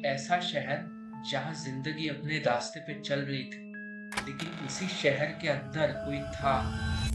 ऐसा शहर जहाँ जिंदगी अपने रास्ते पे चल रही थी, लेकिन उसी शहर के अंदर कोई था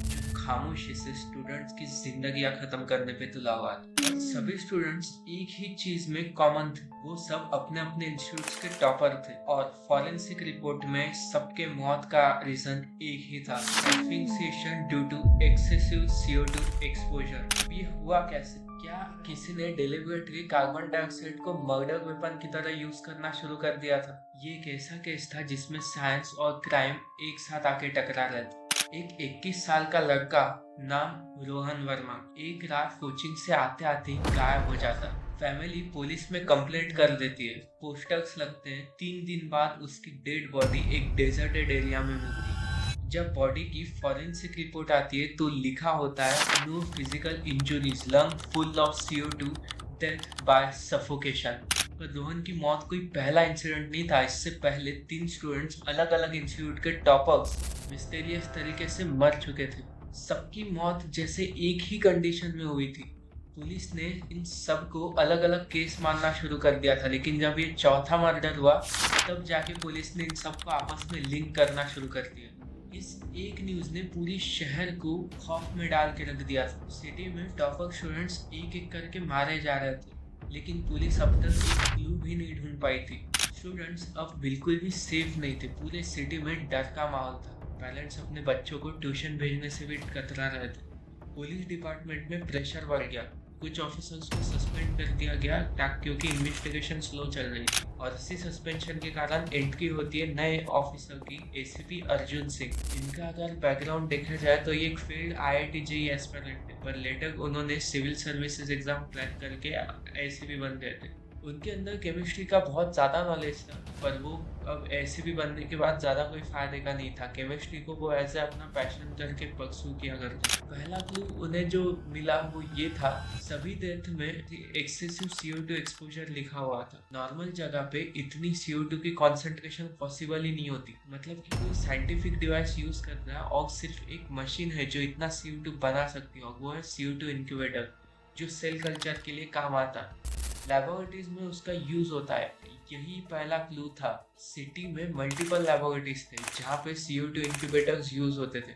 जो खामोशी से स्टूडेंट्स की जिंदगियां खत्म करने पे तुला हुआ था। और सभी स्टूडेंट्स एक ही चीज में कॉमन थे, वो सब अपने अपने इंस्टीट्यूट्स के टॉपर थे। और फॉरेंसिक रिपोर्ट में सबके मौत का रीजन एक ही था, asphyxiation due to excessive CO2 exposure. ये हुआ कैसे? क्या किसी ने डेलिबरेटली कार्बन डाइऑक्साइड को मर्डर वेपन की तरह यूज करना शुरू कर दिया था? ये एक ऐसा केस था जिसमें साइंस और क्राइम एक साथ आके टकरा रहे थे। एक 21 साल का लड़का नाम रोहन वर्मा एक रात कोचिंग से आते आते ही गायब हो जाता। फैमिली पुलिस में कंप्लेंट कर देती है, पोस्टर्स लगते हैं। 3 दिन बाद उसकी डेड बॉडी एक डेजर्टेड एरिया में मिलती है। जब बॉडी की फॉरेंसिक रिपोर्ट आती है तो लिखा होता है no physical injuries, lung full of CO2, death by suffocation. पर रोहन की मौत कोई पहला इंसिडेंट नहीं था। इससे पहले 3 स्टूडेंट्स अलग अलग इंस्टीट्यूट के टॉपर्स मिस्टीरियस तरीके से मर चुके थे। सबकी मौत जैसे एक ही कंडीशन में हुई थी। पुलिस ने इन सबको अलग अलग केस मानना शुरू कर दिया था, लेकिन जब ये चौथा मर्डर हुआ तब जाके पुलिस ने इन सबको आपस में लिंक करना शुरू कर दिया। इस एक न्यूज ने पूरी शहर को खौफ में डाल के रख दिया था। सिटी में टॉपर स्टूडेंट्स एक एक करके मारे जा रहे थे, लेकिन पुलिस अब तक एक क्लू भी नहीं ढूंढ पाई थी। स्टूडेंट्स अब बिल्कुल भी सेफ नहीं थे। पूरे सिटी में डर का माहौल था। पेरेंट्स अपने बच्चों को ट्यूशन भेजने से भी कतरा रहे थे। पुलिस डिपार्टमेंट में प्रेशर बढ़ गया। कुछ ऑफिसर्स को सस्पेंड कर दिया गया क्योंकि इन्वेस्टिगेशन स्लो चल रही थी। और इसी सस्पेंशन के कारण एंट्री होती है नए ऑफिसर की, ACP अर्जुन सिंह। इनका अगर बैकग्राउंड देखा जाए तो ये एक फील्ड IIT JEE एस्पिरेंट थे, पर लेटर उन्होंने सिविल सर्विसेज एग्जाम क्रैक करके ACP बन गए थे। उनके अंदर केमिस्ट्री का बहुत ज़्यादा नॉलेज था, पर वो अब ACP बनने के बाद ज़्यादा कोई फायदे का नहीं था। केमिस्ट्री को वो ऐसे अपना पैशन करके परस्यू किया करते। पहला क्लू उन्हें जो मिला वो ये था, सभी डेथ में एक्सेसिव CO2 एक्सपोजर लिखा हुआ था। नॉर्मल जगह पे इतनी CO2 की कॉन्सेंट्रेशन पॉसिबल ही नहीं होती। मतलब कि कोई साइंटिफिक डिवाइस यूज कर रहा है और सिर्फ एक मशीन है जो इतना CO2 बना सकती है, और वो है CO2 इंक्यूबेटर, जो सेल कल्चर के लिए काम आता है। लैबोरेटरीज में उसका यूज होता है। यही पहला क्लू था। सिटी में मल्टीपल लैबोरेटरीज थे जहाँ पे CO2 इंक्यूबेटर्स यूज होते थे।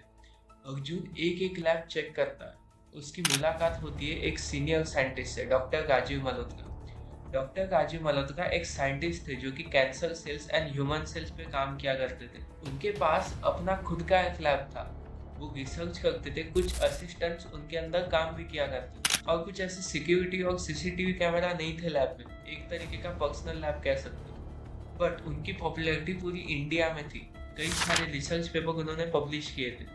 अर्जुन एक एक लैब चेक करता है। उसकी मुलाकात होती है एक सीनियर साइंटिस्ट से, डॉक्टर राजीव मल्होत्रा। डॉक्टर राजीव मल्होत्रा एक साइंटिस्ट थे जो कि cancer cells and human cells पे काम किया करते थे। उनके पास अपना खुद का एक लैब था। वो रिसर्च करते थे, कुछ असिस्टेंट्स उनके अंदर काम भी किया करते थे, और कुछ ऐसे सिक्योरिटी और CCTV कैमरा नहीं थे लैब में। एक तरीके का पर्सनल लैब कह सकते हो। बट उनकी पॉपुलैरिटी पूरी इंडिया में थी। कई सारे रिसर्च पेपर उन्होंने पब्लिश किए थे।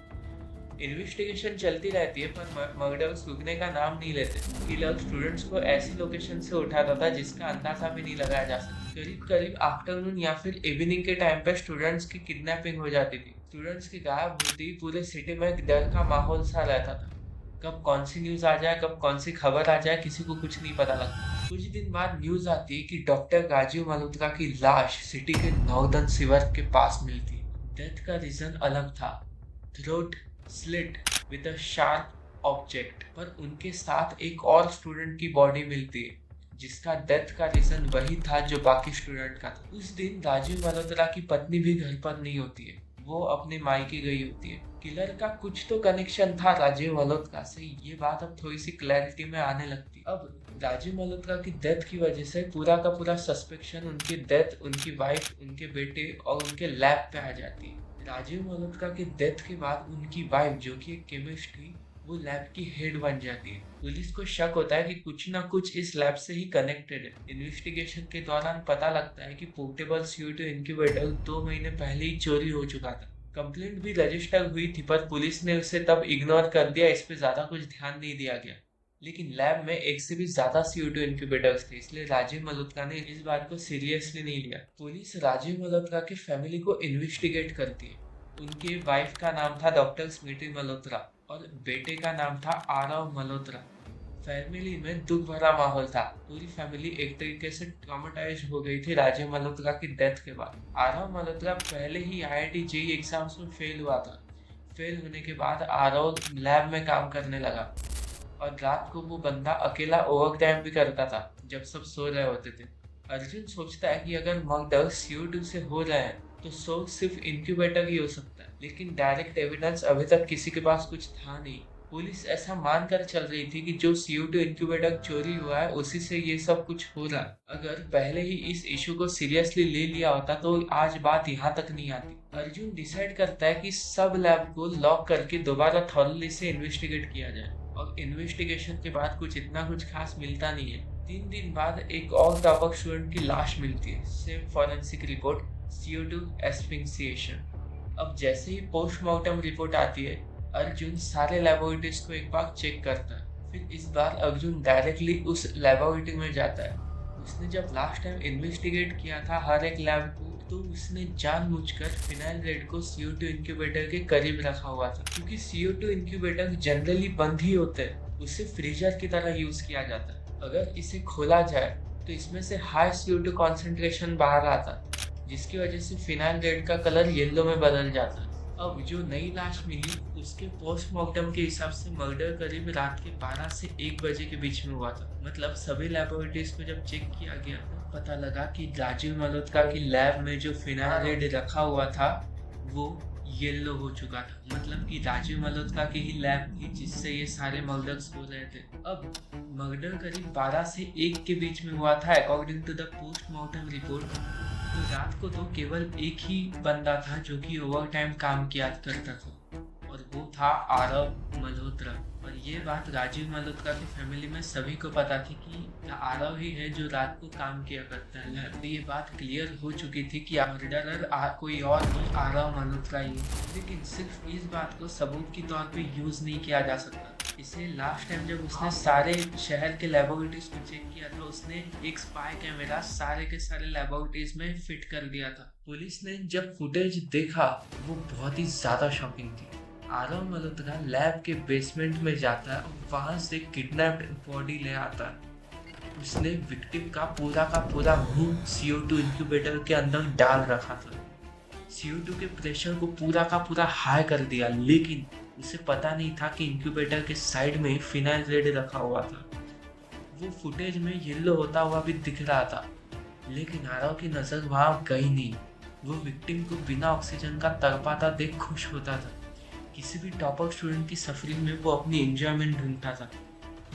इन्वेस्टिगेशन चलती रहती है, पर मर्डर्स रुकने का नाम नहीं लेते। किलर स्टूडेंट्स को ऐसी लोकेशन से उठाता था जिसका अंदाजा भी नहीं लगाया जा सकता। करीब करीब आफ्टरनून या फिर इवनिंग के टाइम पे स्टूडेंट्स की किडनैपिंग हो जाती थी। स्टूडेंट्स की गायब होती ही पूरे सिटी में एक डर का माहौल सा रहता था। कब कौन सी न्यूज आ जाए, कब कौन सी खबर आ जाए, किसी को कुछ नहीं पता लगता। कुछ दिन बाद न्यूज आती है कि डॉक्टर राजीव मल्होत्रा की लाश सिटी के नॉर्दर्न सीवर के पास मिलती है। डेथ का रीजन अलग था, throat slit with a sharp object. पर उनके साथ एक और स्टूडेंट की बॉडी मिलती है जिसका डेथ का रीजन वही था जो बाकी स्टूडेंट का था। उस दिन राजीव मल्होत्रा की पत्नी भी घर पर नहीं होती है, वो अपने मायके गई होती है। किलर का कुछ तो कनेक्शन था राजीव मल्होत्रा से। ये बात अब थोड़ी सी क्लैरिटी में आने लगती। अब राजीव मल्होत्रा की डेथ की वजह से पूरा का पूरा सस्पेक्शन उनकी डेथ, उनकी वाइफ, उनके बेटे और उनके लैब पे आ जाती है। राजीव मल्होत्रा की डेथ के बाद उनकी वाइफ, जो कि एक केमिस्ट थी, वो लैब की हेड बन जाती है। पुलिस को शक होता है कि कुछ ना कुछ इस लैब से ही कनेक्टेड है। इन्वेस्टिगेशन के दौरान पता लगता है कि पोर्टेबल CO2 इंक्यूबेटर 2 महीने पहले ही चोरी हो चुका था। कंप्लेंट भी रजिस्टर हुई थी, पर पुलिस ने उसे तब इग्नोर कर दिया। इस पे ज्यादा कुछ ध्यान नहीं दिया गया। लेकिन लैब में एक से भी ज्यादा CO2 इंक्यूबेटर्स थे, इसलिए राजीव मल्होत्रा ने इस बात को सीरियसली नहीं लिया। पुलिस राजीव मल्होत्रा की फैमिली को इन्वेस्टिगेट करती है। उनकी वाइफ का नाम था डॉक्टर स्मृति मल्होत्रा और बेटे का नाम था आरव मल्होत्रा। फैमिली में दुख भरा माहौल था। पूरी फैमिली एक तरीके से ट्रॉमेटाइज हो गई थी राजीव मल्होत्रा की डेथ के बाद। आरव मल्होत्रा पहले ही IIT JEE एग्जाम्स में फेल हुआ था। फेल होने के बाद आरव लैब में काम करने लगा, और रात को वो बंदा अकेला ओवर टाइम भी करता था जब सब सो रहे होते थे। अर्जुन सोचता है कि अगर मर्डर CO2 से हो रहा है तो सोर्स सिर्फ इंक्यूबेटर ही हो सकता है, लेकिन डायरेक्ट एविडेंस अभी तक किसी के पास कुछ था नहीं। पुलिस ऐसा मानकर चल रही थी कि जो CO2 इंक्यूबेटर चोरी हुआ है उसी से ये सब कुछ हो रहा है। अगर पहले ही इस इशू को सीरियसली ले लिया होता तो आज बात यहाँ तक नहीं आती। अर्जुन डिसाइड करता है कि सब लैब को लॉक करके दोबारा थॉरली से इन्वेस्टिगेट किया जाए, और इन्वेस्टिगेशन के बाद कुछ खास मिलता नहीं है। 3 दिन बाद एक और टॉपर स्टूडेंट की लाश मिलती है, सेम फॉरेंसिक रिपोर्ट, CO2 एस्फिक्सिएशन। अब जैसे ही पोस्टमार्टम रिपोर्ट आती है, अर्जुन सारे लेबोरेटरीज को एक बार चेक करता है। फिर इस बार अर्जुन डायरेक्टली उस लेबोरेटरी में जाता है। उसने जब लास्ट टाइम इन्वेस्टिगेट किया था हर एक लैब को, तो उसने जानबूझकर फिनाइल रेड को CO2 इंक्यूबेटर के करीब रखा हुआ था, क्योंकि CO2 इंक्यूबेटर जनरली बंद ही होते हैं, उसे फ्रीजर की तरह यूज किया जाता है। अगर इसे खोला जाए तो इसमें से हाई CO2 कॉन्सेंट्रेशन बाहर आता है, जिसकी वजह से फिनाइल रेड का कलर येलो में बदल जाता है। अब जो नई लाश मिली उसके पोस्टमार्टम के हिसाब से मर्डर करीब रात के 12 से 1 बजे के बीच में हुआ था। मतलब सभी लेबोरेटरीज को जब चेक किया गया तो पता लगा कि राजीव मल्होत्रा की लैब में जो फिनाइल रेड रखा हुआ था वो येलो हो चुका था। मतलब कि राजीव मल्होत्रा की ही लैब थी जिससे ये सारे मर्डर्स हो रहे थे। अब मर्डर करीब 12 से 1 के बीच में हुआ था according to the postmortem report. तो रात को तो केवल एक ही बंदा था जो कि ओवर टाइम काम किया करता था, और वो था आरव मल्होत्रा। और ये बात राजीव मल्होत्रा की फैमिली में सभी को पता थी कि आरव ही है जो रात को काम किया करता है। तो ये बात क्लियर हो चुकी थी कि मर्डरर कोई और नहीं, आरव मल्होत्रा ही है। लेकिन सिर्फ इस बात को सबूत के तौर पे यूज नहीं किया जा सकता। इसे लास्ट टाइम जब उसने सारे शहर के लेबोरेटरीज को चेक किया था, उसने एक स्पाई कैमरा सारे के सारे लेबोरेटरीज में फिट कर दिया था। पुलिस ने जब फुटेज देखा वो बहुत ही ज्यादा शॉकिंग थी। आरव मल्होत्रा लैब के बेसमेंट में जाता है और वहां से किडनैप्ड बॉडी ले आता है। उसने विक्टिम का पूरा मुंह CO2 इंक्यूबेटर के अंदर डाल रखा था। CO2 के प्रेशर को पूरा हाई कर दिया, लेकिन उसे पता नहीं था कि इंक्यूबेटर के साइड में फिनाइल रेड रखा हुआ था। वो फुटेज में येलो होता हुआ भी दिख रहा था, लेकिन आरव की नजर वहां गई नहीं। वो विक्टिम को बिना ऑक्सीजन का तड़पाता देख खुश होता था। किसी भी टॉपर स्टूडेंट की सफरिंग में वो अपनी एंजॉयमेंट ढूंढता था।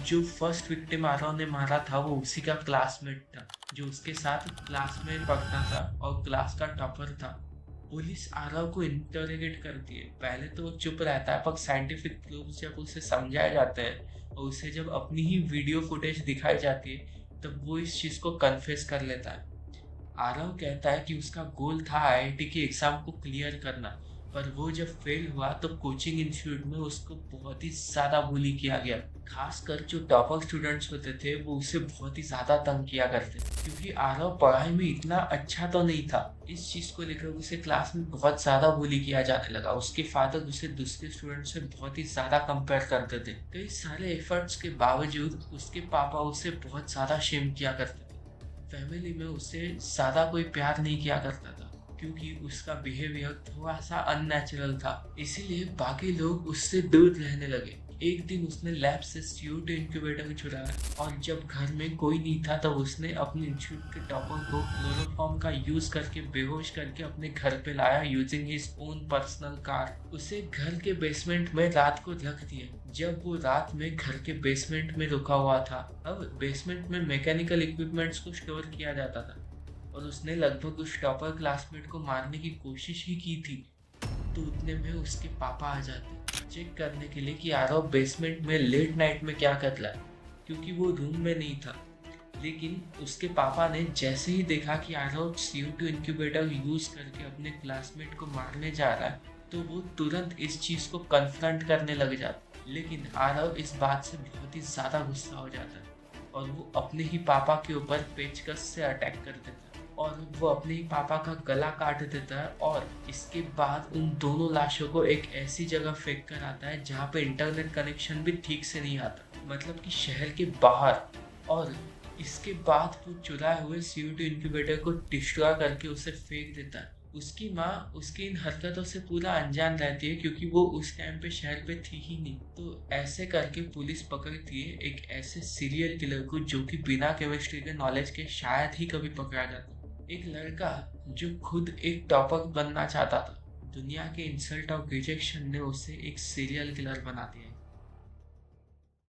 जो फर्स्ट विक्टिम आरव ने मारा था वो उसी का क्लासमेट था, जो उसके साथ क्लास में पढ़ता था और क्लास का टॉपर था। पुलिस आरव को इंटरोगेट करती है। पहले तो वो चुप रहता है, पर साइंटिफिक प्रूफ जब उसे समझाए जाते हैं और उसे जब अपनी ही वीडियो फुटेज दिखाई जाती है तब वो इस चीज को कन्फेस कर लेता है। आरव कहता है कि उसका गोल था IIT की एग्जाम को क्लियर करना, पर वो जब फेल हुआ तो कोचिंग इंस्टीट्यूट में उसको बहुत ही ज्यादा बुली किया गया। खासकर जो टॉपर स्टूडेंट्स होते थे वो उसे बहुत ही ज्यादा तंग किया करते, क्योंकि आरव पढ़ाई में इतना अच्छा तो नहीं था। इस चीज को लेकर उसे क्लास में बहुत ज्यादा बुली किया जाने लगा। उसके फादर उसे दूसरे स्टूडेंट से बहुत ही ज्यादा कंपेयर करते थे। कई सारे एफर्ट्स के बावजूद उसके पापा उसे बहुत ज्यादा शेम किया करते थे। फैमिली में उसे ज्यादा कोई प्यार नहीं किया करता था, क्योंकि उसका बिहेवियर थोड़ा सा अननेचुरल था। इसीलिए बाकी लोग उससे दूर रहने लगे। एक दिन उसने लैब से CO2 इंक्यूबेटर चुराया, और जब घर में कोई नहीं था तब उसने अपने इंस्टीट्यूट के टॉपर को क्लोरोफॉर्म का यूज करके बेहोश करके अपने घर पे लाया using his own personal car. उसे घर के बेसमेंट में रात को रख दिया। जब वो रात में घर के बेसमेंट में रुका हुआ था, अब बेसमेंट में मैकेनिकल इक्विपमेंट्स को स्टोर किया जाता था, और उसने लगभग उस टॉपर क्लासमेट को मारने की कोशिश ही की थी। तो उतने में उसके पापा आ जाते चेक करने के लिए कि आरव बेसमेंट में लेट नाइट में क्या कर रहा है, क्योंकि वो रूम में नहीं था। लेकिन उसके पापा ने जैसे ही देखा कि आरव CO2 इंक्यूबेटर यूज करके अपने क्लासमेट को मारने जा रहा है, तो वो तुरंत इस चीज को कन्फ्रंट करने लग जाता। लेकिन आरव इस बात से बहुत ही ज्यादा गुस्सा हो जाता है और वो अपने ही पापा के ऊपर पेचकस से अटैक कर देता है, और वो अपने ही पापा का गला काट देता है। और इसके बाद उन दोनों लाशों को एक ऐसी जगह फेंक कर आता है जहाँ पे इंटरनेट कनेक्शन भी ठीक से नहीं आता, मतलब कि शहर के बाहर। और इसके बाद वो चुराए हुए CO2 इंक्यूबेटर को डिस्ट्रॉय करके उसे फेंक देता है। उसकी माँ उसकी इन हरकतों से पूरा अनजान रहती है क्योंकि वो उस टाइम पे शहर पे थी ही नहीं। तो ऐसे करके पुलिस पकड़ती है एक ऐसे सीरियल किलर को जो कि बिना केमिस्ट्री के नॉलेज के शायद ही कभी पकड़ा जाता। एक लड़का जो खुद एक टॉपर बनना चाहता था, दुनिया के इंसल्ट और रिजेक्शन ने उसे एक सीरियल किलर बना दिया।